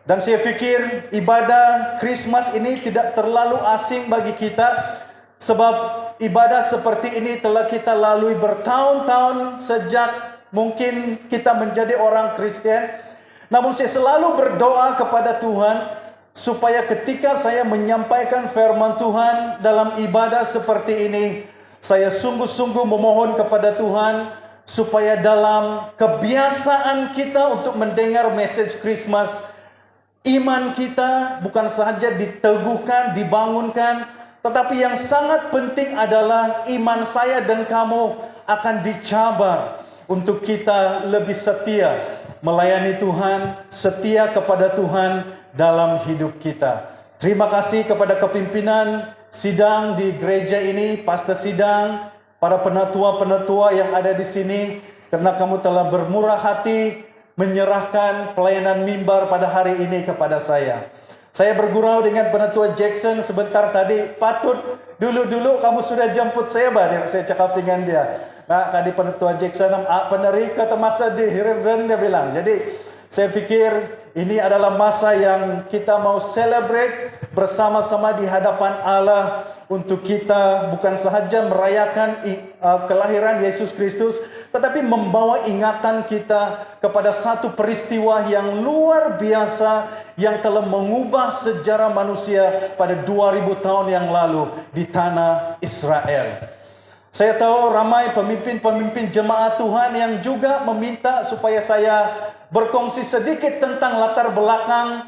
Dan saya pikir ibadah Christmas ini tidak terlalu asing bagi kita, sebab ibadah seperti ini telah kita lalui bertahun-tahun sejak mungkin kita menjadi orang Kristen. Namun saya selalu berdoa kepada Tuhan supaya ketika saya menyampaikan firman Tuhan dalam ibadah seperti ini, saya sungguh-sungguh memohon kepada Tuhan supaya dalam kebiasaan kita untuk mendengar message Christmas, iman kita bukan sahaja diteguhkan, dibangunkan, tetapi yang sangat penting adalah iman saya dan kamu akan dicabar untuk kita lebih setia melayani Tuhan, setia kepada Tuhan dalam hidup kita. Terima kasih kepada kepimpinan sidang di gereja ini, pastor sidang, para penatua-penatua yang ada di sini, karena kamu telah bermurah hati menyerahkan pelayanan mimbar pada hari ini kepada saya. Saya bergurau dengan penatua Jackson sebentar tadi. Patut dulu kamu sudah jemput saya, saya cakap dengan dia. Nah, kadi penatua Jackson, penerika temasa di Reverend, dia bilang. Jadi saya pikir ini adalah masa yang kita mau celebrate bersama-sama di hadapan Allah, untuk kita bukan sahaja merayakan kelahiran Yesus Kristus, tetapi membawa ingatan kita kepada satu peristiwa yang luar biasa yang telah mengubah sejarah manusia pada 2000 tahun yang lalu di tanah Israel. Saya tahu ramai pemimpin-pemimpin jemaat Tuhan yang juga meminta supaya saya berkongsi sedikit tentang latar belakang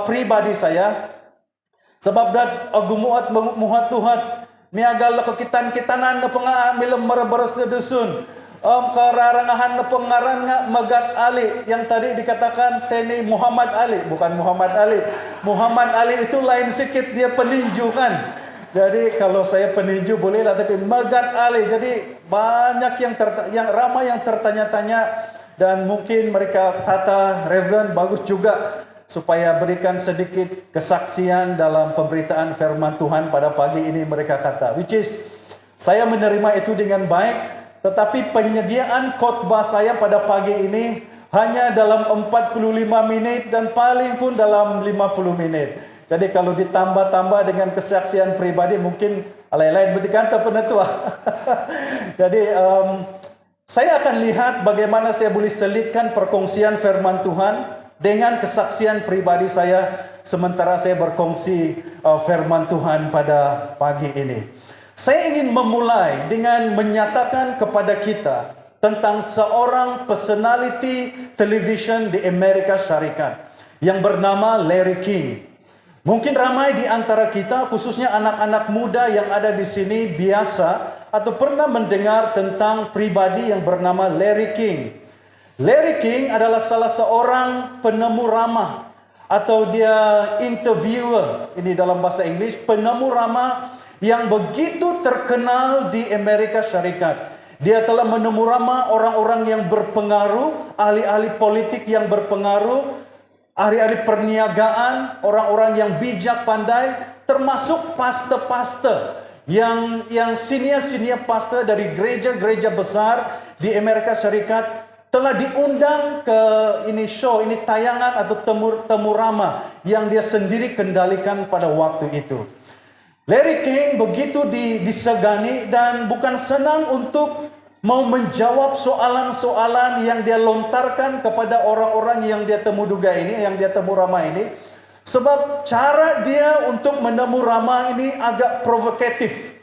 pribadi saya. Sebab dat agumuat muhat Tuhan miagal kekitan-kitanan na pengambil mereberes na dusun. Kararangahan na pengaran nga Magat Ali, yang tadi dikatakan Teni Muhammad Ali, bukan Muhammad Ali. Muhammad Ali itu lain sikit, dia peninju kan. Jadi kalau saya peninju bolehlah, tapi Magat Ali. Jadi banyak yang ramai yang tertanya-tanya, dan mungkin mereka kata, Reverend bagus juga supaya berikan sedikit kesaksian dalam pemberitaan firman Tuhan pada pagi ini, mereka kata. Which is, saya menerima itu dengan baik, tetapi penyediaan khotbah saya pada pagi ini hanya dalam 45 menit dan paling pun dalam 50 menit. Jadi kalau ditambah-tambah dengan kesaksian pribadi mungkin lain-lain berarti kata penetua. Jadi saya akan lihat bagaimana saya boleh selitkan perkongsian firman Tuhan dengan kesaksian pribadi saya sementara saya berkongsi firman Tuhan pada pagi ini. Saya ingin memulai dengan menyatakan kepada kita tentang seorang personality television di Amerika Syarikat yang bernama Larry King. Mungkin ramai di antara kita, khususnya anak-anak muda yang ada di sini, biasa atau pernah mendengar tentang pribadi yang bernama Larry King. Larry King adalah salah seorang penemu ramah, atau dia interviewer, ini dalam bahasa Inggris, penemu ramah yang begitu terkenal di Amerika Syarikat. Dia telah menemu ramah orang-orang yang berpengaruh, ahli-ahli politik yang berpengaruh, ahli-ahli perniagaan, orang-orang yang bijak pandai, termasuk pastor-pastor yang senior pastor dari gereja-gereja besar di Amerika Syarikat telah diundang ke ini tayangan atau temu ramah yang dia sendiri kendalikan pada waktu itu. Larry King begitu disegani dan bukan senang untuk mau menjawab soalan-soalan yang dia lontarkan kepada orang-orang yang dia temu ramah ini. Sebab cara dia untuk menemu ramah ini agak provokatif.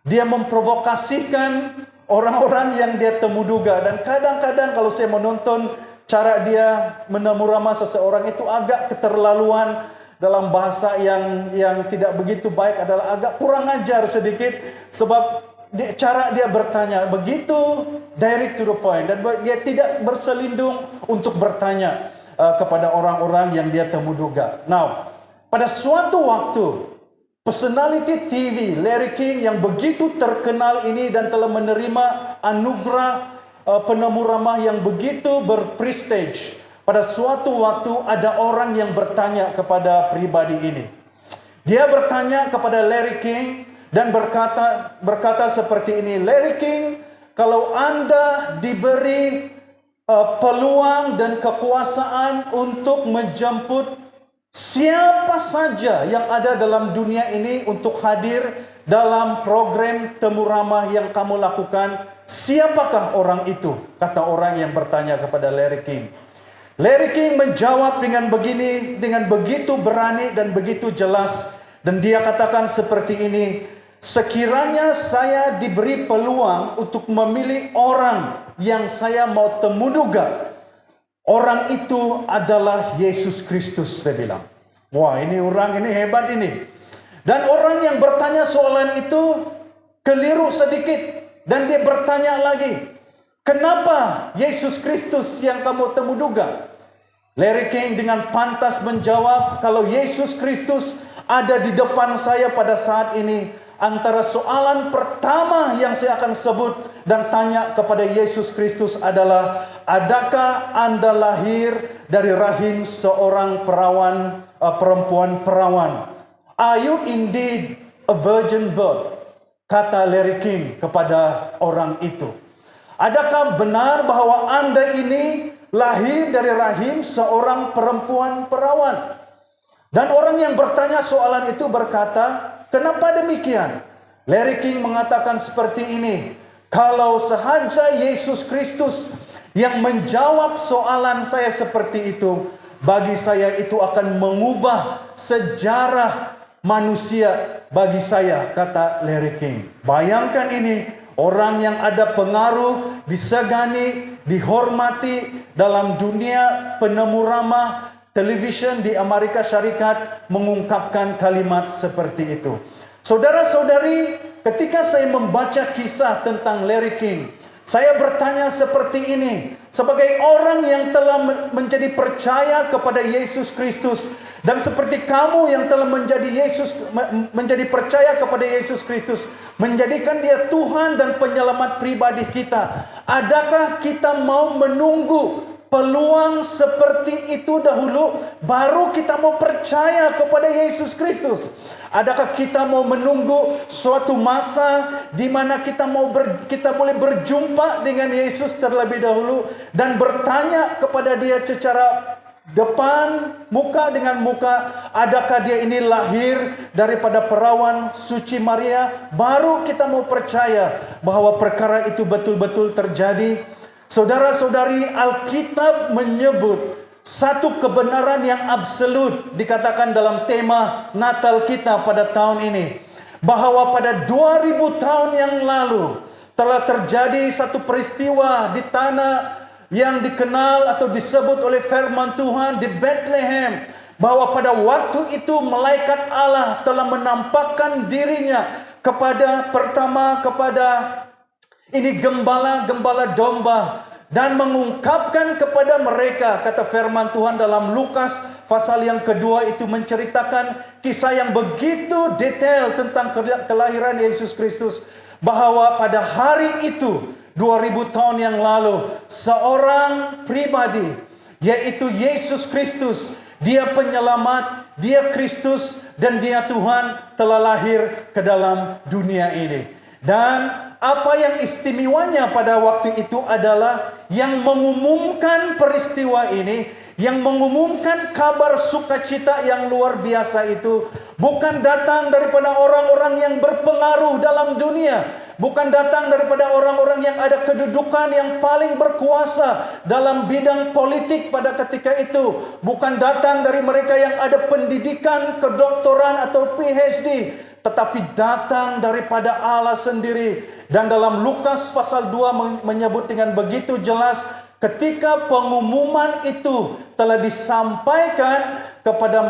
Dia memprovokasikan orang-orang yang dia temu duga, dan kadang-kadang kalau saya menonton cara dia menemu ramah seseorang itu agak keterlaluan, dalam bahasa yang tidak begitu baik adalah agak kurang ajar sedikit, sebab cara dia bertanya begitu direct to the point, dan dia tidak berselindung untuk bertanya kepada orang-orang yang dia temu duga. Now, pada suatu waktu personality TV Larry King yang begitu terkenal ini dan telah menerima anugerah penemu ramah yang begitu berprestige, pada suatu waktu ada orang yang bertanya kepada pribadi ini. Dia bertanya kepada Larry King dan berkata seperti ini, Larry King, kalau Anda diberi peluang dan kekuasaan untuk menjemput siapa saja yang ada dalam dunia ini untuk hadir dalam program Temu Ramah yang kamu lakukan. Siapakah orang itu? Kata orang yang bertanya kepada Larry King. Larry King menjawab dengan begini, dengan begitu berani dan begitu jelas. Dan dia katakan seperti ini, sekiranya saya diberi peluang untuk memilih orang yang saya mau temuduga, orang itu adalah Yesus Kristus, dia bilang. Wah, ini orang ini hebat ini. Dan orang yang bertanya soalan itu keliru sedikit. Dan dia bertanya lagi, kenapa Yesus Kristus yang kamu temuduga? Larry King dengan pantas menjawab, kalau Yesus Kristus ada di depan saya pada saat ini, antara soalan pertama yang saya akan sebut dan tanya kepada Yesus Kristus adalah, adakah Anda lahir dari rahim seorang perempuan perawan? Are you indeed a virgin birth? Kata Larry King kepada orang itu. Adakah benar bahwa Anda ini lahir dari rahim seorang perempuan perawan? Dan orang yang bertanya soalan itu berkata, kenapa demikian? Larry King mengatakan seperti ini, kalau sahaja Yesus Kristus yang menjawab soalan saya seperti itu, bagi saya itu akan mengubah sejarah manusia bagi saya, kata Larry King. Bayangkan ini, orang yang ada pengaruh, disegani, dihormati dalam dunia penemu ramah television di Amerika Syarikat mengungkapkan kalimat seperti itu. Saudara-saudari, ketika saya membaca kisah tentang Larry King, saya bertanya seperti ini, sebagai orang yang telah menjadi percaya kepada Yesus Kristus, dan seperti kamu yang telah menjadi percaya kepada Yesus Kristus, menjadikan Dia Tuhan dan penyelamat pribadi kita, adakah kita mau menunggu peluang seperti itu dahulu baru kita mau percaya kepada Yesus Kristus? Adakah kita mau menunggu suatu masa di mana kita boleh berjumpa dengan Yesus terlebih dahulu dan bertanya kepada Dia secara depan, muka dengan muka, adakah dia ini lahir daripada perawan suci Maria? Baru kita mau percaya bahwa perkara itu betul-betul terjadi. Saudara-saudari, Alkitab menyebut satu kebenaran yang absolut, dikatakan dalam tema Natal kita pada tahun ini, bahwa pada 2000 tahun yang lalu telah terjadi satu peristiwa di tanah yang dikenal atau disebut oleh firman Tuhan di Bethlehem, bahwa pada waktu itu malaikat Allah telah menampakkan dirinya kepada ini gembala-gembala domba, dan mengungkapkan kepada mereka, kata firman Tuhan dalam Lukas pasal yang kedua itu menceritakan kisah yang begitu detail tentang kelahiran Yesus Kristus, bahwa pada hari itu 2000 tahun yang lalu, seorang pribadi, yaitu Yesus Kristus, Dia penyelamat, Dia Kristus, dan Dia Tuhan, telah lahir ke dalam dunia ini. Dan apa yang istimewanya pada waktu itu adalah yang mengumumkan peristiwa ini, yang mengumumkan kabar sukacita yang luar biasa itu, bukan datang daripada orang-orang yang berpengaruh dalam dunia, bukan datang daripada orang-orang yang ada kedudukan yang paling berkuasa dalam bidang politik pada ketika itu, bukan datang dari mereka yang ada pendidikan kedoktoran atau PhD, tetapi datang daripada Allah sendiri. Dan dalam Lukas pasal 2 menyebut dengan begitu jelas, ketika pengumuman itu telah disampaikan kepada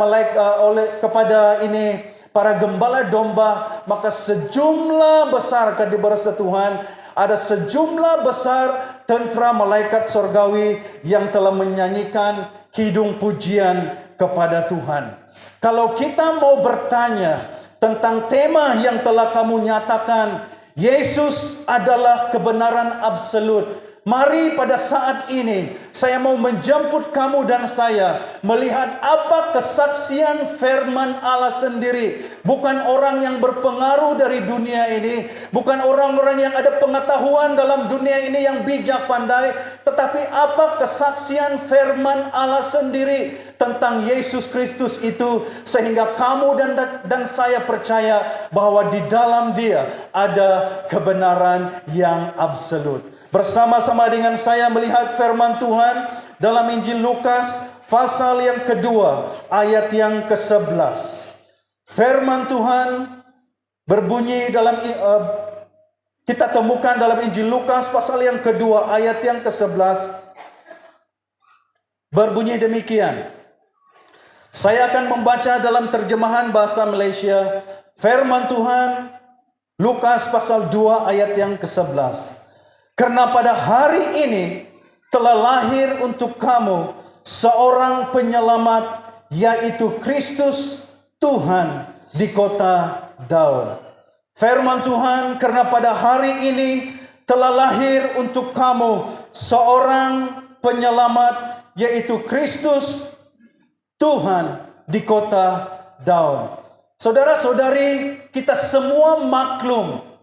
para gembala domba, maka sejumlah besar, kata bersa Tuhan, ada sejumlah besar tentera malaikat sorgawi yang telah menyanyikan kidung pujian kepada Tuhan. Kalau kita mau bertanya tentang tema yang telah kamu nyatakan, Yesus adalah kebenaran absolut, Mari pada saat ini saya mau menjemput kamu dan saya melihat apa kesaksian firman Allah sendiri. Bukan orang yang berpengaruh dari dunia ini, bukan orang-orang yang ada pengetahuan dalam dunia ini yang bijak pandai, tetapi apa kesaksian firman Allah sendiri tentang Yesus Kristus itu, sehingga kamu dan saya percaya bahwa di dalam Dia ada kebenaran yang absolut. Bersama-sama dengan saya melihat firman Tuhan dalam Injil Lukas pasal yang kedua ayat yang ke-11. Firman Tuhan berbunyi dalam kita temukan dalam Injil Lukas pasal yang kedua ayat yang ke-11. Berbunyi demikian. Saya akan membaca dalam terjemahan bahasa Malaysia. Firman Tuhan Lukas pasal 2 ayat yang ke-11. Karena pada hari ini telah lahir untuk kamu seorang penyelamat, yaitu Kristus Tuhan di kota Daud. Firman Tuhan, karena pada hari ini telah lahir untuk kamu seorang penyelamat, yaitu Kristus Tuhan di kota Daud. Saudara-saudari, kita semua maklum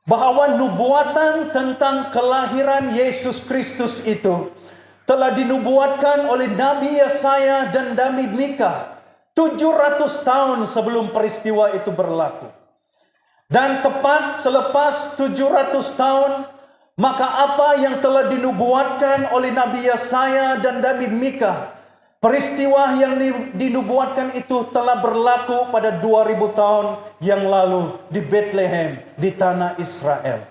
bahwa nubuatan tentang kelahiran Yesus Kristus itu telah dinubuatkan oleh Nabi Yesaya dan Nabi Mika 700 tahun sebelum peristiwa itu berlaku. Dan tepat selepas 700 tahun, maka apa yang telah dinubuatkan oleh Nabi Yesaya dan Nabi Mika, peristiwa yang dinubuatkan itu telah berlaku pada 2000 tahun yang lalu di Bethlehem, di tanah Israel.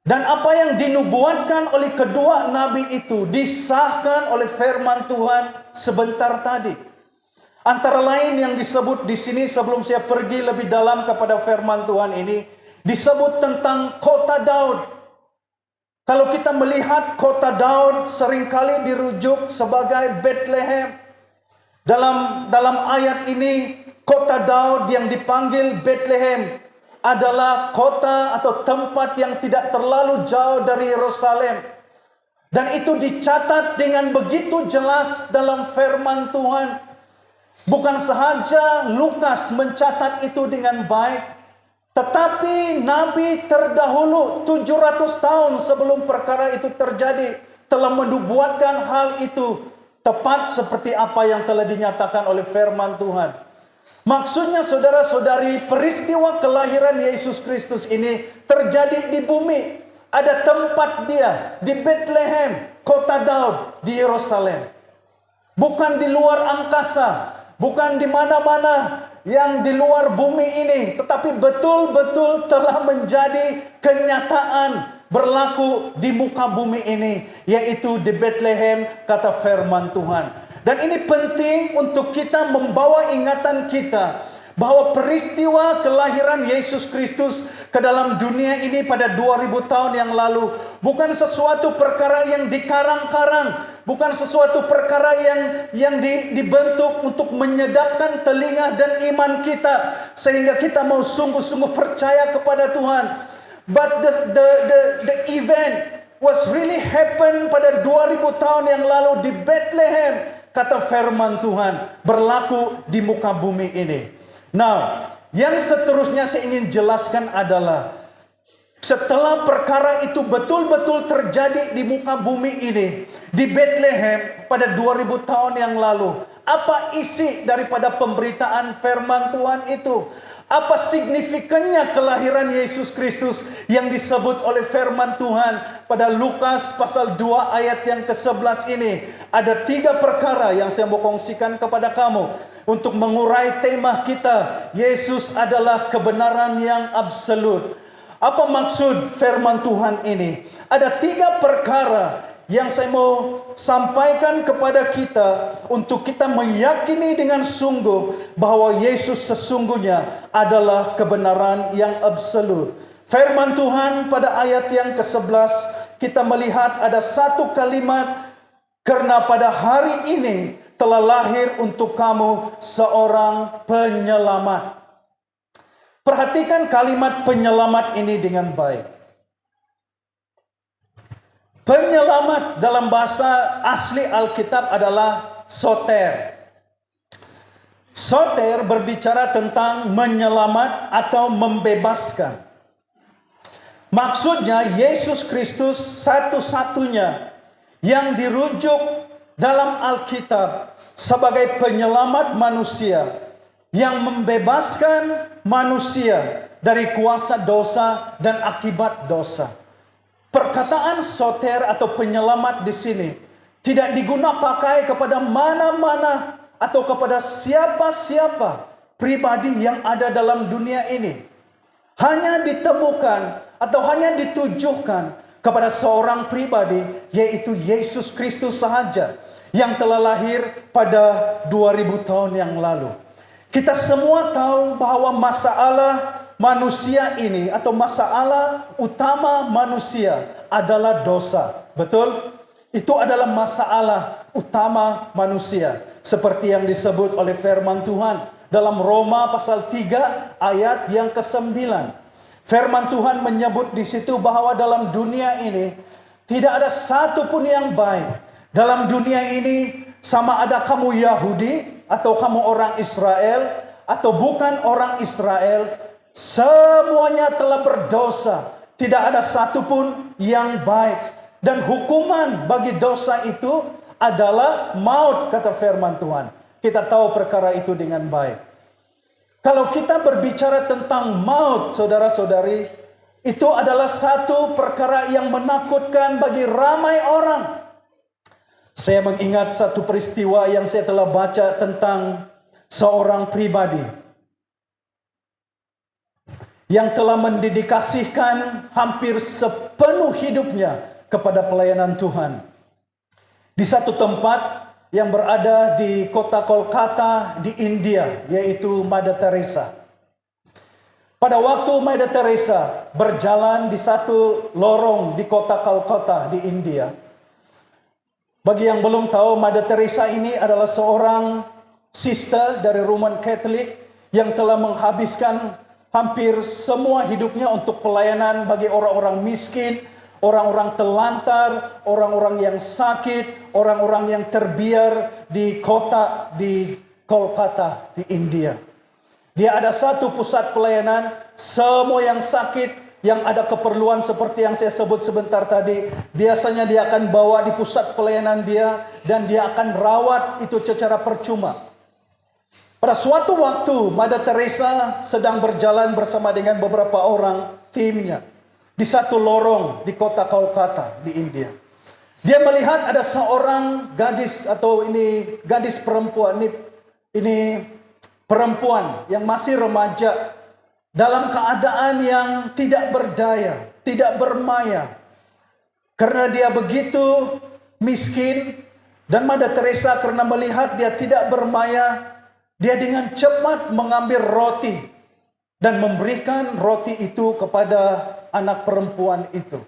Dan apa yang dinubuatkan oleh kedua nabi itu disahkan oleh firman Tuhan sebentar tadi. Antara lain yang disebut di sini sebelum saya pergi lebih dalam kepada firman Tuhan ini, disebut tentang kota Daud. Kalau kita melihat kota Daud seringkali dirujuk sebagai Bethlehem. Dalam ayat ini, kota Daud yang dipanggil Bethlehem adalah kota atau tempat yang tidak terlalu jauh dari Yerusalem. Dan itu dicatat dengan begitu jelas dalam firman Tuhan. Bukan sahaja Lukas mencatat itu dengan baik, tetapi Nabi terdahulu 700 tahun sebelum perkara itu terjadi telah menubuatkan hal itu tepat seperti apa yang telah dinyatakan oleh firman Tuhan. Maksudnya saudara-saudari, peristiwa kelahiran Yesus Kristus ini terjadi di bumi. Ada tempat Dia di Bethlehem, kota Daud, di Yerusalem. Bukan di luar angkasa, bukan di mana-mana yang di luar bumi ini, tetapi betul-betul telah menjadi kenyataan berlaku di muka bumi ini, yaitu di Bethlehem, kata firman Tuhan. Dan ini penting untuk kita membawa ingatan kita bahwa peristiwa kelahiran Yesus Kristus ke dalam dunia ini pada 2000 tahun yang lalu bukan sesuatu perkara yang dikarang-karang, bukan sesuatu perkara yang dibentuk untuk menyedapkan telinga dan iman kita sehingga kita mau sungguh-sungguh percaya kepada Tuhan. But the event was really happen pada 2000 tahun yang lalu di Bethlehem, kata firman Tuhan, berlaku di muka bumi ini. Nah, yang seterusnya saya ingin jelaskan adalah setelah perkara itu betul-betul terjadi di muka bumi ini, di Bethlehem pada 2000 tahun yang lalu, apa isi daripada pemberitaan firman Tuhan itu? Apa signifikannya kelahiran Yesus Kristus yang disebut oleh firman Tuhan pada Lukas pasal 2 ayat yang ke-11 ini? Ada 3 perkara yang saya mau kongsikan kepada kamu untuk mengurai tema kita. Yesus adalah kebenaran yang absolut. Apa maksud firman Tuhan ini? Ada 3 perkara yang saya mau sampaikan kepada kita untuk kita meyakini dengan sungguh bahwa Yesus sesungguhnya adalah kebenaran yang absolut. Firman Tuhan pada ayat yang ke-11 kita melihat ada satu kalimat, karena pada hari ini telah lahir untuk kamu seorang penyelamat. Perhatikan kalimat penyelamat ini dengan baik. Penyelamat dalam bahasa asli Alkitab adalah soter. Soter berbicara tentang menyelamat atau membebaskan. Maksudnya Yesus Kristus satu-satunya yang dirujuk dalam Alkitab sebagai penyelamat manusia yang membebaskan manusia dari kuasa dosa dan akibat dosa. Perkataan soter atau penyelamat di sini tidak diguna pakai kepada mana-mana atau kepada siapa-siapa pribadi yang ada dalam dunia ini. Hanya ditemukan atau hanya ditujukan kepada seorang pribadi, yaitu Yesus Kristus sahaja yang telah lahir pada 2000 tahun yang lalu. Kita semua tahu bahwa masalah manusia ini atau masalah utama manusia adalah dosa. Betul? Itu adalah masalah utama manusia. Seperti yang disebut oleh firman Tuhan dalam Roma pasal 3 ayat yang ke-9. Firman Tuhan menyebut di situ bahwa dalam dunia ini tidak ada satu pun yang baik. Dalam dunia ini sama ada kamu Yahudi atau kamu orang Israel atau bukan orang Israel, semuanya telah berdosa. Tidak ada satupun yang baik. Dan hukuman bagi dosa itu adalah maut, kata firman Tuhan. Kita tahu perkara itu dengan baik. Kalau kita berbicara tentang maut, saudara-saudari, itu adalah satu perkara yang menakutkan bagi ramai orang. Saya mengingat satu peristiwa yang saya telah baca tentang seorang pribadi yang telah mendedikasikan hampir sepenuh hidupnya kepada pelayanan Tuhan. Di satu tempat yang berada di kota Kolkata di India, yaitu Mother Teresa. Pada waktu Mother Teresa berjalan di satu lorong di kota Kolkata di India. Bagi yang belum tahu, Mother Teresa ini adalah seorang sister dari Roman Catholic yang telah menghabiskan hampir semua hidupnya untuk pelayanan bagi orang-orang miskin, orang-orang telantar, orang-orang yang sakit, orang-orang yang terbiar di kota di Kolkata di India. Dia ada satu pusat pelayanan, semua yang sakit, yang ada keperluan seperti yang saya sebut sebentar tadi, biasanya dia akan bawa di pusat pelayanan dia dan dia akan rawat itu secara percuma. Pada suatu waktu, Mother Teresa sedang berjalan bersama dengan beberapa orang timnya di satu lorong di kota Kolkata di India. Dia melihat ada seorang gadis atau ini gadis perempuan, ini perempuan yang masih remaja dalam keadaan yang tidak berdaya, tidak bermaya. Karena dia begitu miskin dan Mother Teresa karena melihat dia tidak bermaya, dia dengan cepat mengambil roti dan memberikan roti itu kepada anak perempuan itu.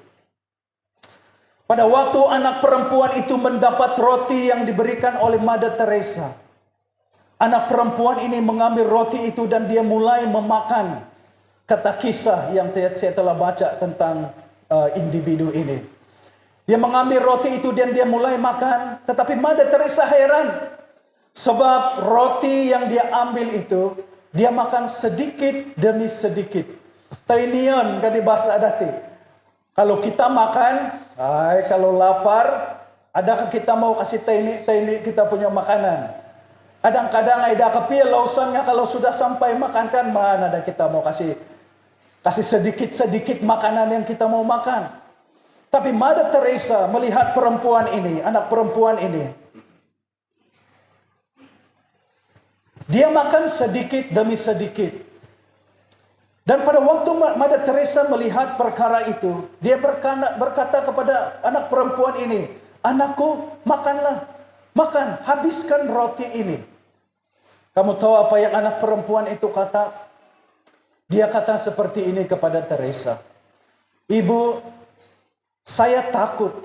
Pada waktu anak perempuan itu mendapat roti yang diberikan oleh Mother Teresa, anak perempuan ini mengambil roti itu dan dia mulai memakan. Kata kisah yang saya telah baca tentang individu ini. Dia mengambil roti itu dan dia mulai makan, tetapi Mother Teresa heran. Sebab roti yang dia ambil itu, dia makan sedikit demi sedikit. Tainion kan di bahasa adati. Kalau kita makan, kalau lapar, adakah kita mau kasih taini kita punya makanan? Kadang-kadang ada kepiye lausannya kalau sudah sampai makan kan, mana ada kita mau kasih sedikit-sedikit makanan yang kita mau makan. Tapi Mother Teresa melihat perempuan ini, anak perempuan ini, dia makan sedikit demi sedikit. Dan pada waktu Mother Teresa melihat perkara itu, dia berkata kepada anak perempuan ini, "Anakku, makanlah. Makan, habiskan roti ini." Kamu tahu apa yang anak perempuan itu kata? Dia kata seperti ini kepada Teresa. "Ibu, saya takut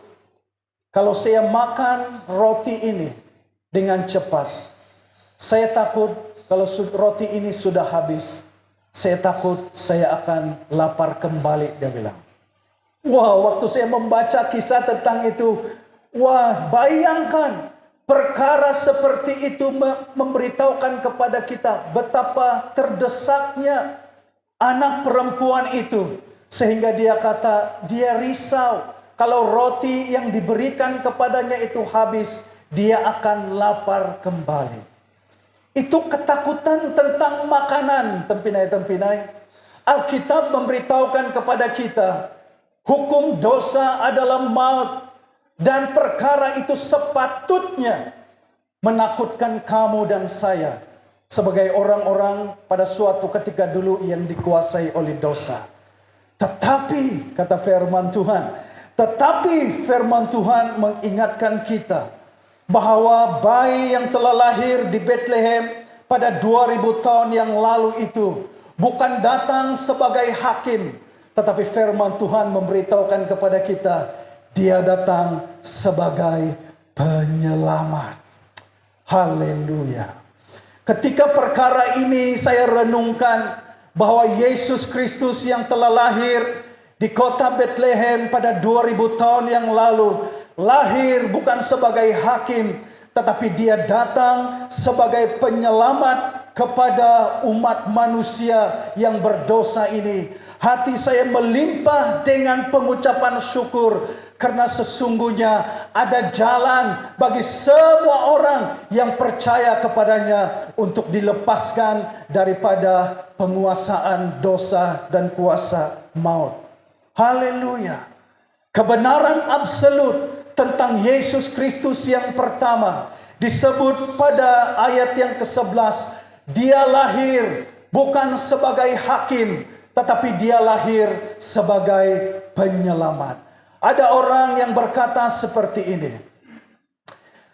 kalau saya makan roti ini dengan cepat. Saya takut kalau roti ini sudah habis. Saya takut saya akan lapar kembali," dia bilang. Wah, waktu saya membaca kisah tentang itu, wah, bayangkan perkara seperti itu memberitahukan kepada kita betapa terdesaknya anak perempuan itu. Sehingga dia kata, dia risau kalau roti yang diberikan kepadanya itu habis, dia akan lapar kembali. Itu ketakutan tentang makanan, tempinai-tempinai. Alkitab memberitahukan kepada kita, hukum dosa adalah maut, dan perkara itu sepatutnya menakutkan kamu dan saya sebagai orang-orang pada suatu ketika dulu yang dikuasai oleh dosa. Tetapi, kata firman Tuhan mengingatkan kita bahwa bayi yang telah lahir di Bethlehem pada 2000 tahun yang lalu itu bukan datang sebagai hakim, tetapi firman Tuhan memberitahukan kepada kita, dia datang sebagai penyelamat. Haleluya. Ketika perkara ini saya renungkan bahwa Yesus Kristus yang telah lahir di kota Bethlehem pada 2000 tahun yang lalu, lahir bukan sebagai hakim, tetapi dia datang sebagai penyelamat kepada umat manusia yang berdosa ini. Hati saya melimpah dengan pengucapan syukur, karena sesungguhnya ada jalan bagi semua orang yang percaya kepadanya untuk dilepaskan daripada penguasaan dosa dan kuasa maut. Haleluya. Kebenaran absolut tentang Yesus Kristus yang pertama disebut pada ayat yang ke-11. Dia lahir bukan sebagai hakim, tetapi dia lahir sebagai penyelamat. Ada orang yang berkata seperti ini.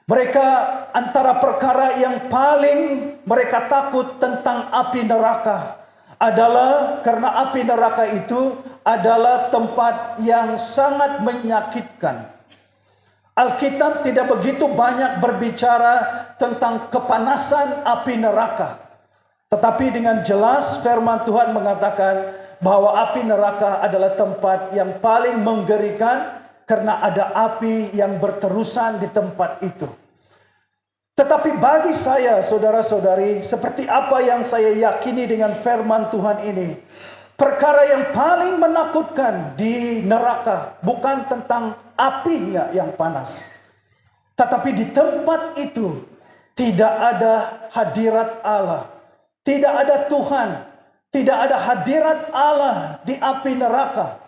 Mereka antara perkara yang paling mereka takut tentang api neraka adalah karena api neraka itu adalah tempat yang sangat menyakitkan. Alkitab tidak begitu banyak berbicara tentang kepanasan api neraka. Tetapi dengan jelas firman Tuhan mengatakan bahwa api neraka adalah tempat yang paling mengerikan karena ada api yang berterusan di tempat itu. Tetapi bagi saya, saudara-saudari, seperti apa yang saya yakini dengan firman Tuhan ini, perkara yang paling menakutkan di neraka bukan tentang apinya yang panas, tetapi di tempat itu tidak ada hadirat Allah, tidak ada Tuhan, tidak ada hadirat Allah di api neraka,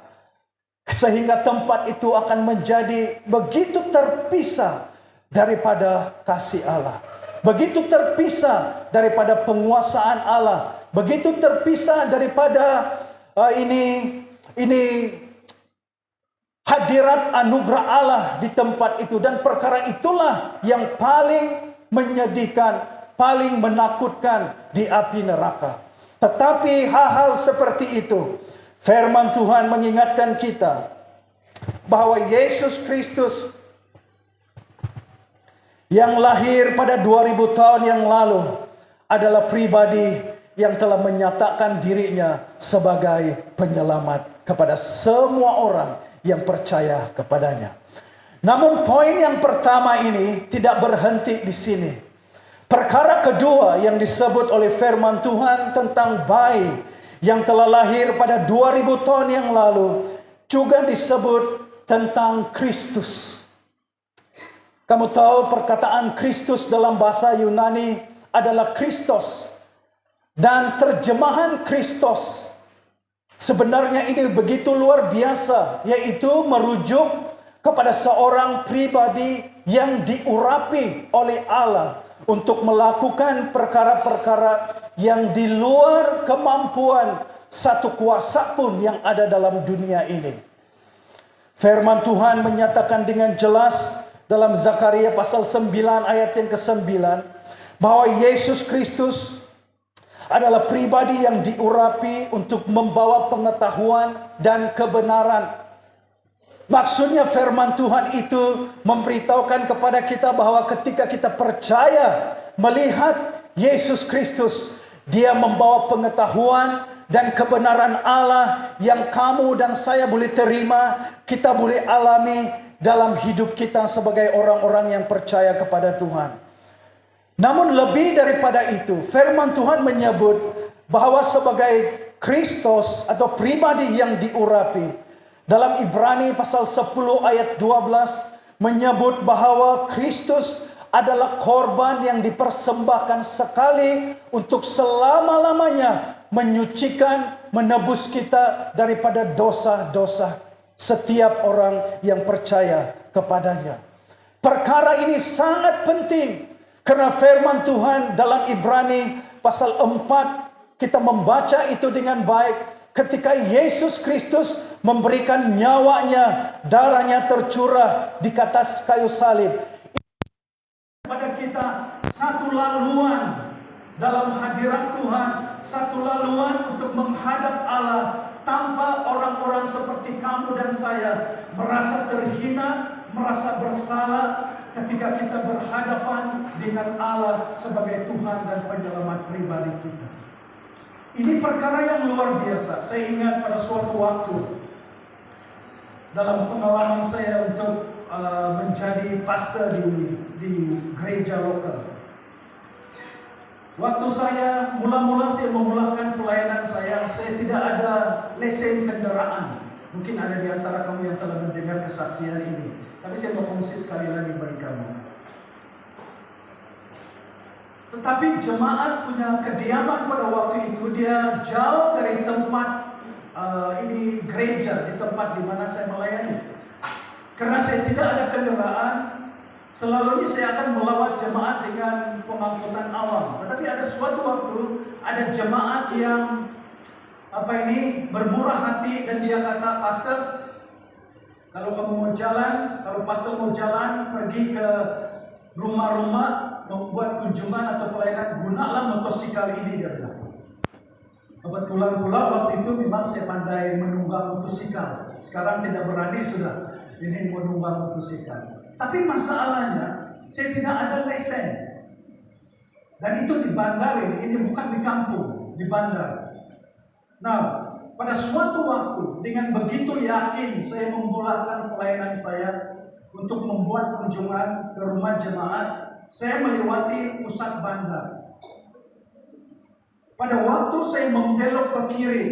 sehingga tempat itu akan menjadi begitu terpisah daripada kasih Allah, begitu terpisah daripada penguasaan Allah, begitu terpisah daripada hadirat anugerah Allah di tempat itu. Dan perkara itulah yang paling menyedihkan, paling menakutkan di api neraka. Tetapi hal-hal seperti itu, firman Tuhan mengingatkan kita bahwa Yesus Kristus yang lahir pada 2000 tahun yang lalu adalah pribadi yang telah menyatakan dirinya sebagai penyelamat kepada semua orang yang percaya kepadanya. Namun poin yang pertama ini tidak berhenti di sini. Perkara kedua yang disebut oleh firman Tuhan tentang bayi yang telah lahir pada 2000 tahun yang lalu juga disebut tentang Kristus. Kamu tahu perkataan Kristus dalam bahasa Yunani adalah Christos. Dan terjemahan Kristos sebenarnya ini begitu luar biasa, yaitu merujuk kepada seorang pribadi yang diurapi oleh Allah untuk melakukan perkara-perkara yang di luar kemampuan satu kuasa pun yang ada dalam dunia ini. Firman Tuhan menyatakan dengan jelas dalam Zakaria pasal 9 ayat yang ke-9 bahwa Yesus Kristus adalah pribadi yang diurapi untuk membawa pengetahuan dan kebenaran. Maksudnya firman Tuhan itu memberitahukan kepada kita bahwa ketika kita percaya melihat Yesus Kristus, dia membawa pengetahuan dan kebenaran Allah yang kamu dan saya boleh terima, kita boleh alami dalam hidup kita sebagai orang-orang yang percaya kepada Tuhan. Namun lebih daripada itu, firman Tuhan menyebut bahwa sebagai Kristus atau pribadi yang diurapi, dalam Ibrani pasal 10 ayat 12 menyebut bahwa Kristus adalah korban yang dipersembahkan sekali untuk selama-lamanya, menyucikan, menebus kita daripada dosa-dosa setiap orang yang percaya kepadanya. Perkara ini sangat penting karena firman Tuhan dalam Ibrani pasal 4, kita membaca itu dengan baik. Ketika Yesus Kristus memberikan nyawanya, darahnya tercurah di atas kayu salib, pada kita satu laluan dalam hadirat Tuhan, satu laluan untuk menghadap Allah tanpa orang-orang seperti kamu dan saya merasa terhina, merasa bersalah ketika kita berhadapan dengan Allah sebagai Tuhan dan penyelamat pribadi kita. Ini perkara yang luar biasa. Saya ingat pada suatu waktu dalam pengalaman saya untuk menjadi pastor di gereja lokal. Waktu saya mula-mula saya memulakan pelayanan saya tidak ada lesen kendaraan. Mungkin ada di antara kamu yang telah mendengar kesaksian ini. Tapi saya mau kongsi sekali lagi bagi kamu. Tetapi jemaat punya kediaman pada waktu itu, dia jauh dari tempat ini gereja, di tempat di mana saya melayani. Karena saya tidak ada kendaraan, selalunya saya akan melawat jemaat dengan pengangkutan awam. Tetapi ada suatu waktu, ada jemaat yang bermurah hati dan dia kata, "Pastor, kalau kamu mau jalan, kalau pastor mau jalan, pergi ke rumah-rumah, membuat kunjungan atau pelayanan, gunalah motosikal ini," dia bilang. Kebetulan pula waktu itu memang saya pandai menunggang motosikal. Sekarang tidak berani sudah ini menunggang motosikal. Tapi masalahnya saya tidak ada lesen. Dan itu di bandar ini bukan di kampung, di bandar. Nah, pada suatu waktu dengan begitu yakin saya memulakan pelayanan saya untuk membuat kunjungan ke rumah jemaat, saya melewati pusat bandar. Pada waktu saya membelok ke kiri,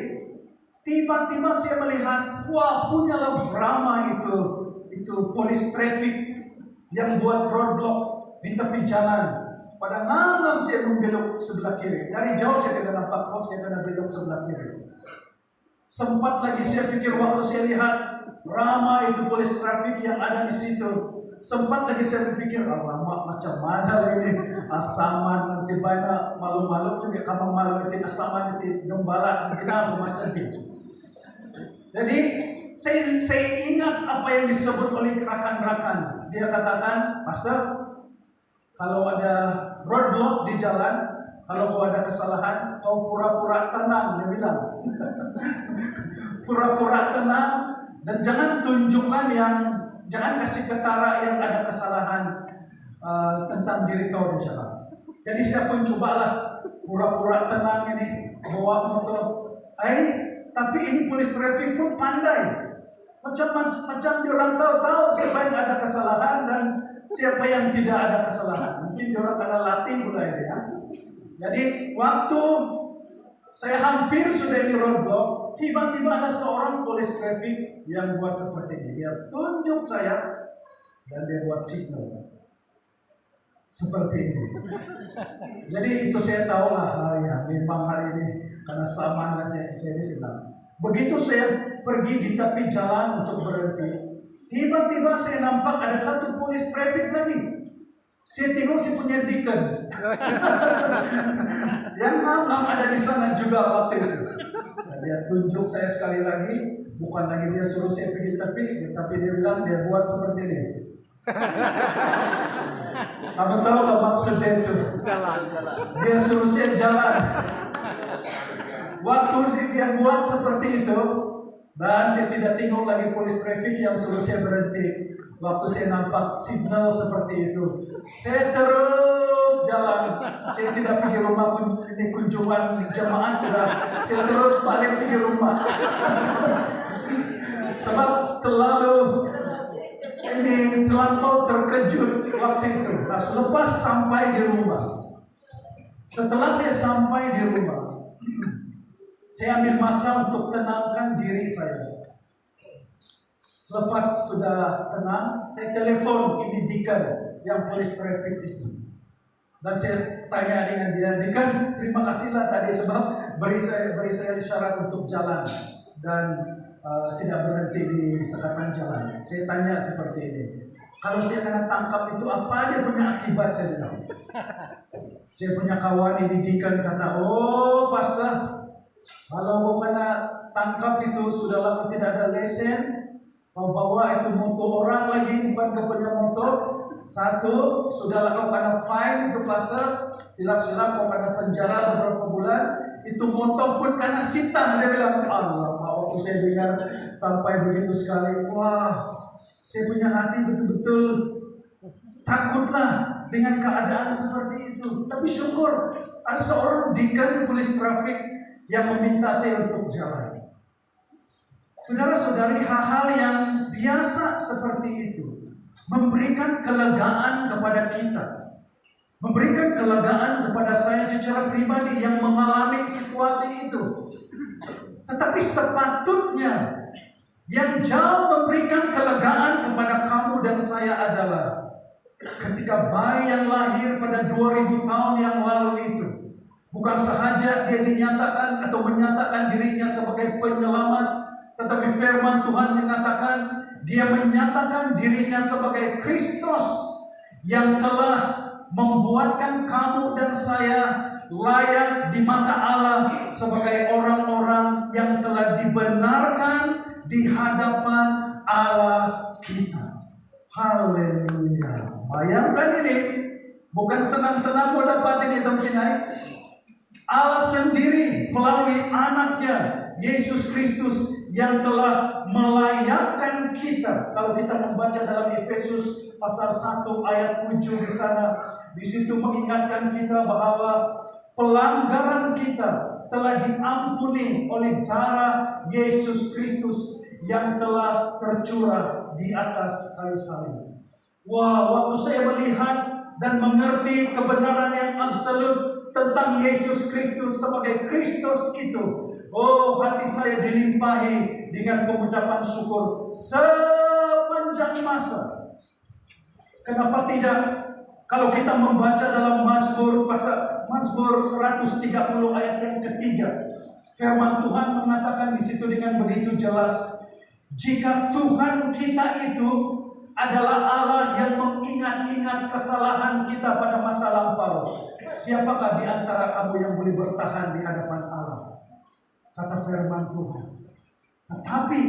tiba-tiba saya melihat, wah, punyalah Brahma itu polis traffic yang buat roadblock di tepi jalan. Pada malam saya membelok sebelah kiri. Dari jauh saya tidak nampak, sebab saya kena belok sebelah kiri. Sempat lagi saya pikir waktu saya lihat Brahma itu polis traffic yang ada di situ. Sempat lagi saya berpikir, alamak macam mana ini asaman nanti banyak malu-malu juga kamu malu itu asaman itu gembala kenapa masa itu. Jadi saya ingat apa yang disebut oleh rekan-rekan. Dia katakan, "Pastor, kalau ada roadblock di jalan, kalau kau ada kesalahan, kau pura-pura tenang," dia bilang. Pura-pura tenang dan jangan tunjukkan jangan kasih ketara yang ada kesalahan tentang diri kau di jalan. Jadi saya pun cobalah pura-pura tenang ini, bawa motor. Tapi ini polis traffic pun pandai. Macam dia orang tahu siapa yang ada kesalahan dan siapa yang tidak ada kesalahan. Mungkin dia orang ada latih mulai ya. Jadi waktu saya hampir sudah di roadblock, tiba-tiba ada seorang polis traffic yang buat seperti ini. Dia tunjuk saya dan dia buat signal seperti ini. Jadi itu saya tahu lah, ya memang hari ini karena saman lah saya sedang. Begitu saya pergi di tepi jalan untuk berhenti, tiba-tiba saya nampak ada satu polis traffic lagi. Saya tengok si punya Deacon yang memang ada di sana juga waktu itu. Nah, dia tunjuk saya sekali lagi, bukan lagi dia suruh saya pergi tapi dia bilang dia buat seperti ini. Kamu tahu apa maksudnya itu? Jalan. Dia suruh saya jalan. Waktu dia buat seperti itu, dan saya tidak tengok lagi polis traffic yang suruh saya berhenti. Waktu saya nampak signal seperti itu, saya terus terus jalan. Saya tidak pergi rumah ini kunjungan jemaat sudah. Saya terus balik pergi rumah. Sebab terlampau terkejut waktu itu. Nah, selepas sampai di rumah, setelah saya sampai di rumah, saya ambil masa untuk tenangkan diri saya. Selepas sudah tenang, saya telepon ini Deacon yang polis traffic itu. Dan saya tanya dengan dia, Deacon, terima kasihlah tadi sebab beri saya isyarat untuk jalan dan tidak berhenti di sekatan jalan. Saya tanya seperti ini, kalau saya kena tangkap itu apa dia punya akibat, saya bilang. Saya punya kawan ini Deacon kata, oh pastor, kalau mau kena tangkap itu sudah lama tidak ada lesen. Kau bawa itu motor orang lagi, bukan kau punya motor. Satu, sudahlah kau kena fine itu pastor. Silap-silap kau kena penjara beberapa bulan. Itu motor pun kena sita. Dia bilang, Allah, waktu saya dengar sampai begitu sekali. Wah, saya punya hati betul-betul takutlah dengan keadaan seperti itu. Tapi syukur, ada seorang deacon polis trafik yang meminta saya untuk jalan. Saudara-saudari, hal-hal yang biasa seperti itu memberikan kelegaan kepada kita, memberikan kelegaan kepada saya secara pribadi yang mengalami situasi itu. Tetapi sepatutnya yang jauh memberikan kelegaan kepada kamu dan saya adalah ketika bayi yang lahir pada 2000 tahun yang lalu itu bukan sahaja dia dinyatakan atau menyatakan dirinya sebagai penyelamat, tetapi firman Tuhan mengatakan dia menyatakan dirinya sebagai Kristus yang telah membuatkan kamu dan saya layak di mata Allah sebagai orang-orang yang telah dibenarkan di hadapan Allah kita. Haleluya. Bayangkan ini, bukan senang-senang mau dapat ini teman-teman. Allah sendiri melalui anaknya Yesus Kristus yang telah melayakkan kita. Kalau kita membaca dalam Efesus pasal 1 ayat 7 di sana, di situ mengingatkan kita bahwa pelanggaran kita telah diampuni oleh darah Yesus Kristus yang telah tercurah di atas kayu salib. Wah, waktu saya melihat dan mengerti kebenaran yang absolut tentang Yesus Kristus sebagai Kristus itu, oh, hati saya dilimpahi dengan pengucapan syukur sepanjang masa. Kenapa tidak? Kalau kita membaca dalam Mazmur 130 ayat yang ketiga, firman Tuhan mengatakan di situ dengan begitu jelas, jika Tuhan kita itu adalah Allah yang mengingat-ingat kesalahan kita pada masa lampau, siapakah di antara kamu yang boleh bertahan di hadapan Allah? Kata firman Tuhan. Tetapi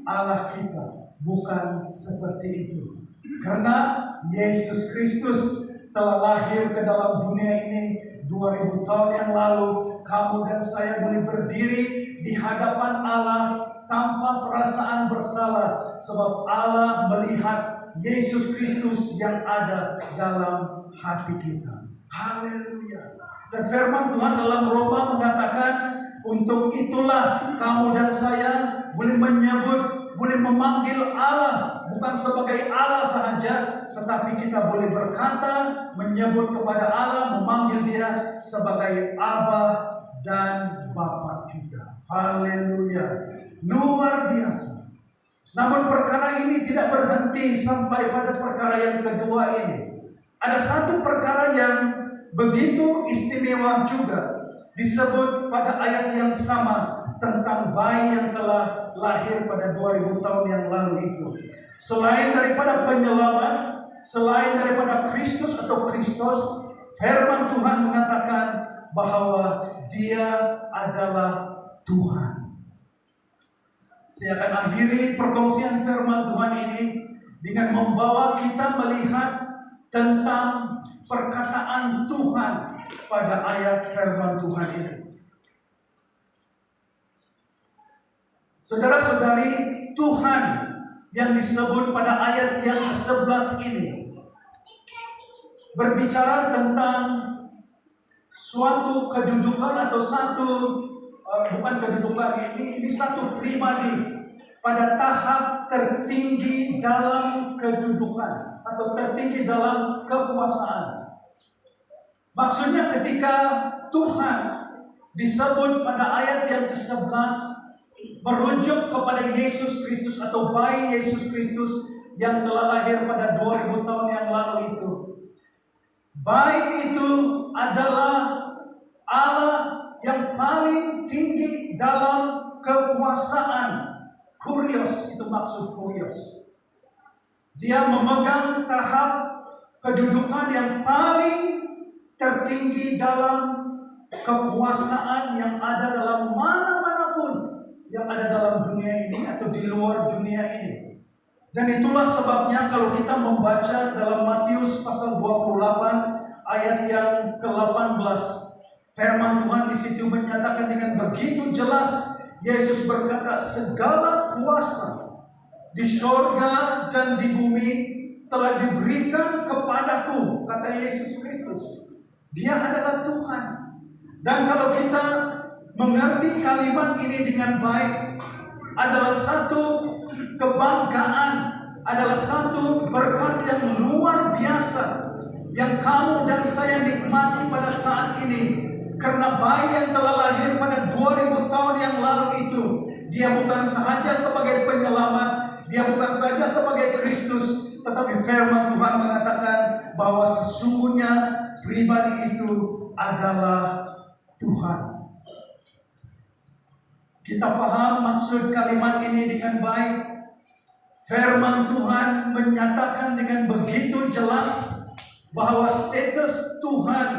Allah kita bukan seperti itu. Karena Yesus Kristus telah lahir ke dalam dunia ini 2000 tahun yang lalu, kamu dan saya boleh berdiri di hadapan Allah tanpa perasaan bersalah, sebab Allah melihat Yesus Kristus yang ada dalam hati kita. Haleluya. Dan firman Tuhan dalam Roma mengatakan, untuk itulah kamu dan saya boleh menyebut, boleh memanggil Allah bukan sebagai Allah sahaja, tetapi kita boleh berkata, menyebut kepada Allah, memanggil Dia sebagai Abba dan Bapa kita. Haleluya. Luar biasa. Namun perkara ini tidak berhenti sampai pada perkara yang kedua ini. Ada satu perkara yang begitu istimewa juga disebut pada ayat yang sama tentang bayi yang telah lahir pada 2000 tahun yang lalu itu. Selain daripada penyelamat, selain daripada Kristus atau Kristus, firman Tuhan mengatakan bahwa Dia adalah Tuhan. Saya akan akhiri perkongsian firman Tuhan ini dengan membawa kita melihat tentang perkataan Tuhan pada ayat firman Tuhan ini. Saudara-saudari, Tuhan yang disebut pada ayat yang ke-11 ini berbicara tentang suatu kedudukan atau bukan kedudukan, ini satu pribadi pada tahap tertinggi dalam kedudukan atau tertinggi dalam kekuasaan. Maksudnya ketika Tuhan disebut pada ayat yang ke-11 merujuk kepada Yesus Kristus atau bayi Yesus Kristus yang telah lahir pada 2000 tahun yang lalu itu. Bayi itu adalah Allah yang paling tinggi dalam kekuasaan. Kurios, itu maksud kurios. Dia memegang tahap kedudukan yang paling tertinggi dalam kekuasaan yang ada dalam mana-mana pun yang ada dalam dunia ini atau di luar dunia ini. Dan itulah sebabnya kalau kita membaca dalam Matius pasal 28 ayat yang ke-18, firman Tuhan di situ menyatakan dengan begitu jelas. Yesus berkata, segala kuasa di sorga dan di bumi telah diberikan kepadaku, kata Yesus Kristus. Dia adalah Tuhan. Dan kalau kita mengerti kalimat ini dengan baik, adalah satu kebanggaan, adalah satu berkat yang luar biasa yang kamu dan saya nikmati pada saat ini. Karena bayi yang telah lahir pada 2000 tahun yang lalu itu, dia bukan sahaja sebagai penyelamat, dia bukan saja sebagai Kristus, tetapi firman Tuhan mengatakan bahwa sesungguhnya pribadi itu adalah Tuhan. Kita faham maksud kalimat ini dengan baik. Firman Tuhan menyatakan dengan begitu jelas bahwa status Tuhan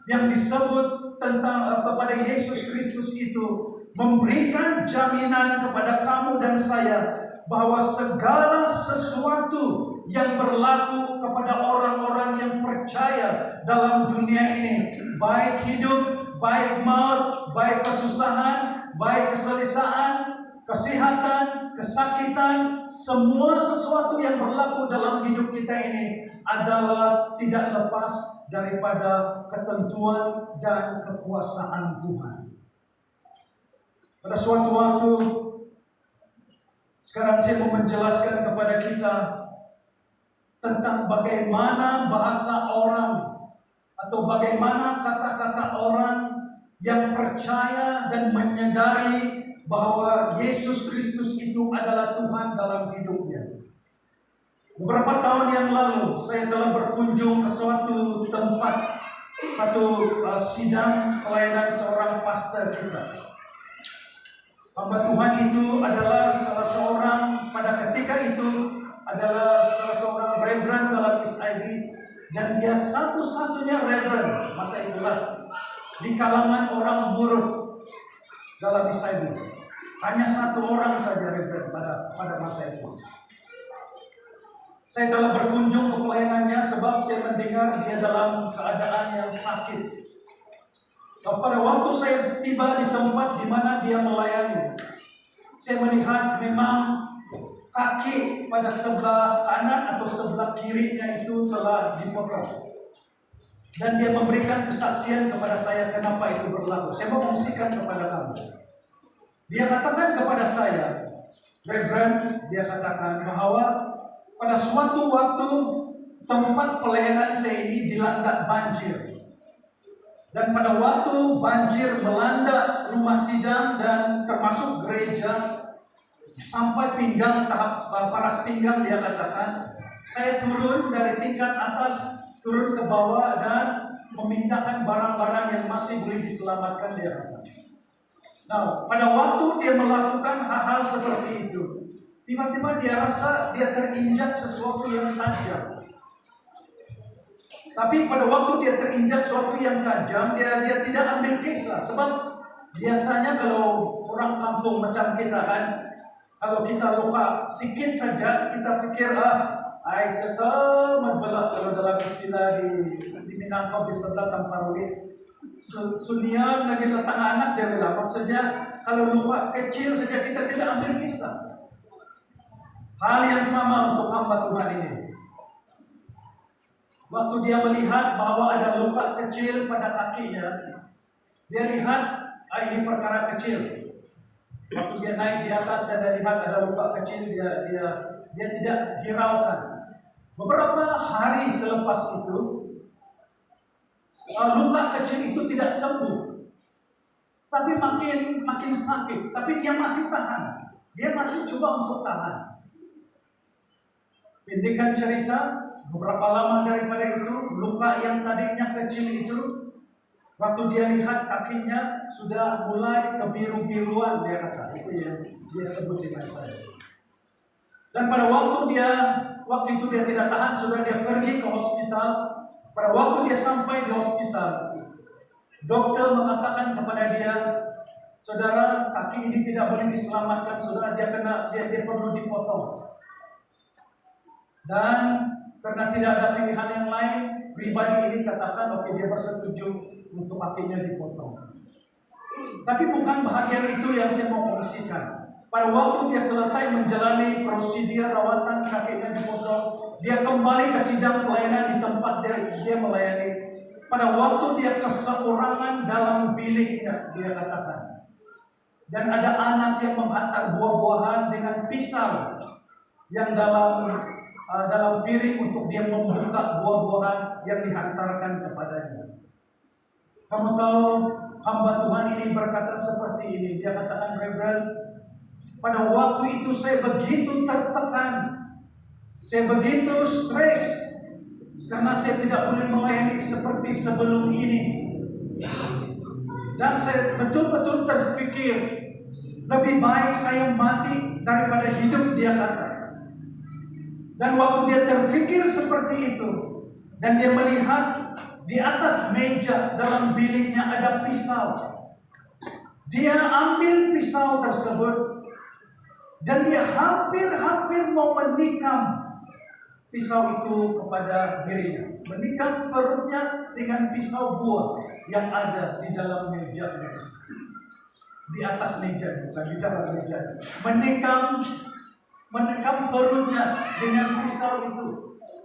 yang disebut tentang kepada Yesus Kristus itu memberikan jaminan kepada kamu dan saya bahwa segala sesuatu yang berlaku kepada orang-orang yang percaya dalam dunia ini, baik hidup, baik maut, baik kesusahan, baik keselisaan, kesehatan, kesakitan, semua sesuatu yang berlaku dalam hidup kita ini adalah tidak lepas daripada ketentuan dan kekuasaan Tuhan. Pada suatu waktu, sekarang saya mau menjelaskan kepada kita tentang bagaimana bahasa orang atau bagaimana kata-kata orang yang percaya dan menyadari bahwa Yesus Kristus itu adalah Tuhan dalam hidupnya. Beberapa tahun yang lalu saya telah berkunjung ke suatu tempat, satu sidang pelayanan seorang pastor kita. Hamba Tuhan itu adalah salah seorang, pada ketika itu adalah salah seorang reverend dalam SIB, dan dia satu-satunya reverend masa itulah di kalangan orang buruh dalam SIB. Hanya satu orang saja reverend pada masa itu. Saya telah berkunjung ke pelayanannya sebab saya mendengar dia dalam keadaan yang sakit. Nah, pada waktu saya tiba di tempat di mana dia melayani, saya melihat memang kaki pada sebelah kanan atau sebelah kirinya itu telah dipotong. Dan dia memberikan kesaksian kepada saya kenapa itu berlaku. Saya mau kongsikan kepada kamu. Dia katakan kepada saya, Reverend, dia katakan bahwa pada suatu waktu tempat pelayanan saya ini dilanda banjir. Dan pada waktu banjir melanda rumah sidang dan termasuk gereja sampai pinggang, tahap paras pinggang, dia katakan, saya turun dari tingkat atas turun ke bawah dan memindahkan barang-barang yang masih boleh diselamatkan, dia katakan. Nah, pada waktu dia melakukan hal-hal seperti itu, tiba-tiba dia rasa dia terinjak sesuatu yang tajam. Tapi pada waktu dia terinjak sesuatu yang tajam, dia tidak ambil kisah. Sebab biasanya kalau orang kampung macam kita kan, kalau kita luka sedikit saja, kita pikir ai serta membelah, kalau dalam istilah di Minangkabau serta tanpa ruit. Sunian lagi letak anak dia bilang, maksudnya kalau luka kecil saja kita tidak ambil kisah. Hal yang sama untuk hamba Tuhan ini. Waktu dia melihat bahwa ada luka kecil pada kakinya, dia lihat, ini perkara kecil. Waktu dia naik di atas dan dia lihat ada luka kecil, dia tidak hiraukan. Beberapa hari selepas itu, luka kecil itu tidak sembuh, tapi makin sakit. Tapi dia masih tahan. Dia masih coba untuk tahan. Pendekkan cerita, beberapa lama daripada itu, luka yang tadinya kecil itu, waktu dia lihat kakinya sudah mulai kebiru-biruan, dia kata. Itu yang dia sebut dengan saya. Dan pada waktu itu dia tidak tahan, sudah dia pergi ke hospital. Pada waktu dia sampai di hospital, dokter mengatakan kepada dia, saudara, kaki ini tidak boleh diselamatkan, saudara, dia perlu dipotong. Dan karena tidak ada pilihan yang lain, pribadi ini katakan, oke, dia bersetuju untuk kakinya dipotong. Tapi bukan bahagian itu yang saya mau kongsikan. Pada waktu dia selesai menjalani prosedur rawatan kakinya dipotong, dia kembali ke sidang pelayanan di tempat dia melayani. Pada waktu dia keseorangan dalam biliknya, dia katakan. Dan ada anak yang menghantar buah-buahan dengan pisau yang dalam piring untuk dia membuka buah-buahan yang dihantarkan kepadanya. Kamu tahu, hamba Tuhan ini berkata seperti ini. Dia katakan, Reverend, pada waktu itu saya begitu tertekan, saya begitu stres, karena saya tidak boleh melayani seperti sebelum ini. Dan saya betul-betul terfikir, lebih baik saya mati daripada hidup, dia kata. Dan waktu dia terfikir seperti itu, dan dia melihat di atas meja dalam biliknya ada pisau, dia ambil pisau tersebut, dan dia hampir mau menikam pisau itu kepada dirinya. Menikam perutnya dengan pisau buah yang ada di dalam mejanya. Di atas meja, bukan di dalam meja. Menikam perutnya dengan pisau itu.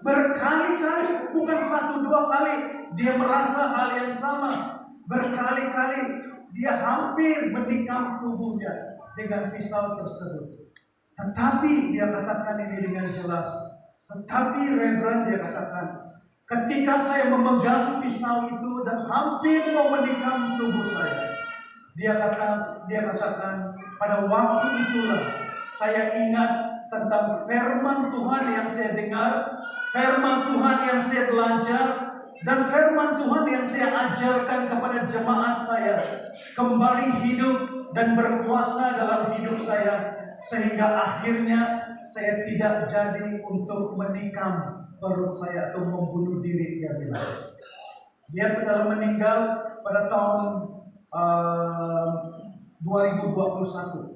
Berkali-kali, bukan 1-2 kali, dia merasa hal yang sama. Berkali-kali dia hampir menikam tubuhnya dengan pisau tersebut. Tetapi dia katakan ini dengan jelas. Tetapi Reverend, dia katakan, ketika saya memegang pisau itu dan hampir mau menikam tubuh saya, dia katakan, pada waktu itulah saya ingat tentang firman Tuhan yang saya dengar, firman Tuhan yang saya belajar, dan firman Tuhan yang saya ajarkan kepada jemaat saya kembali hidup dan berkuasa dalam hidup saya, sehingga akhirnya saya tidak jadi untuk menikam perut saya atau membunuh diri, dia bilang. Dia telah meninggal pada tahun 2021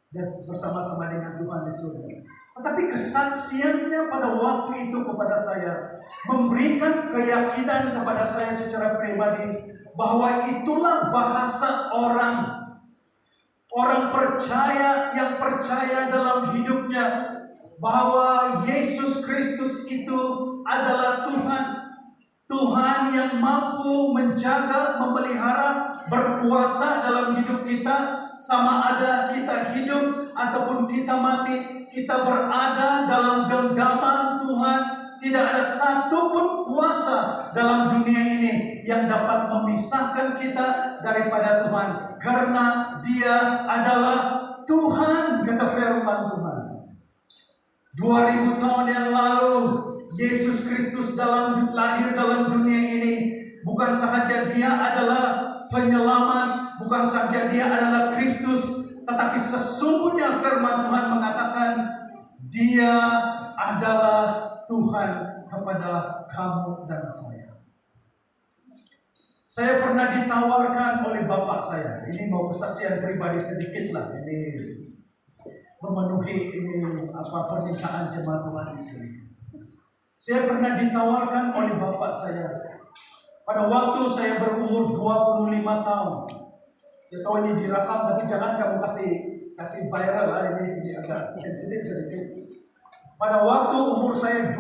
dan bersama-sama dengan Tuhan di surga. Tetapi kesaksiannya pada waktu itu kepada saya memberikan keyakinan kepada saya secara pribadi bahwa itulah bahasa orang percaya yang percaya dalam hidupnya bahwa Yesus Kristus itu adalah Tuhan yang mampu menjaga, memelihara, berkuasa dalam hidup kita. Sama ada kita hidup ataupun kita mati, kita berada dalam genggaman Tuhan. Tidak ada satupun kuasa dalam dunia ini yang dapat memisahkan kita daripada Tuhan, karena Dia adalah Tuhan, kata firman Tuhan. 2000 tahun yang lalu Yesus Kristus lahir dalam dunia ini. Bukan sahaja Dia adalah penyelamat, bukan saja Dia adalah Kristus, tetapi sesungguhnya firman Tuhan mengatakan Dia adalah Tuhan kepada kamu dan saya. Saya pernah ditawarkan oleh bapak saya. Ini mau kesaksian pribadi sedikit lah. Ini memenuhi permintaan jemaat Tuhan di sini. Saya pernah ditawarkan oleh bapak saya pada waktu saya berumur 25 tahun. Saya tahu ini direkam, tapi jangan kamu kasih viral lah, ini agak sensitif sedikit. Pada waktu umur saya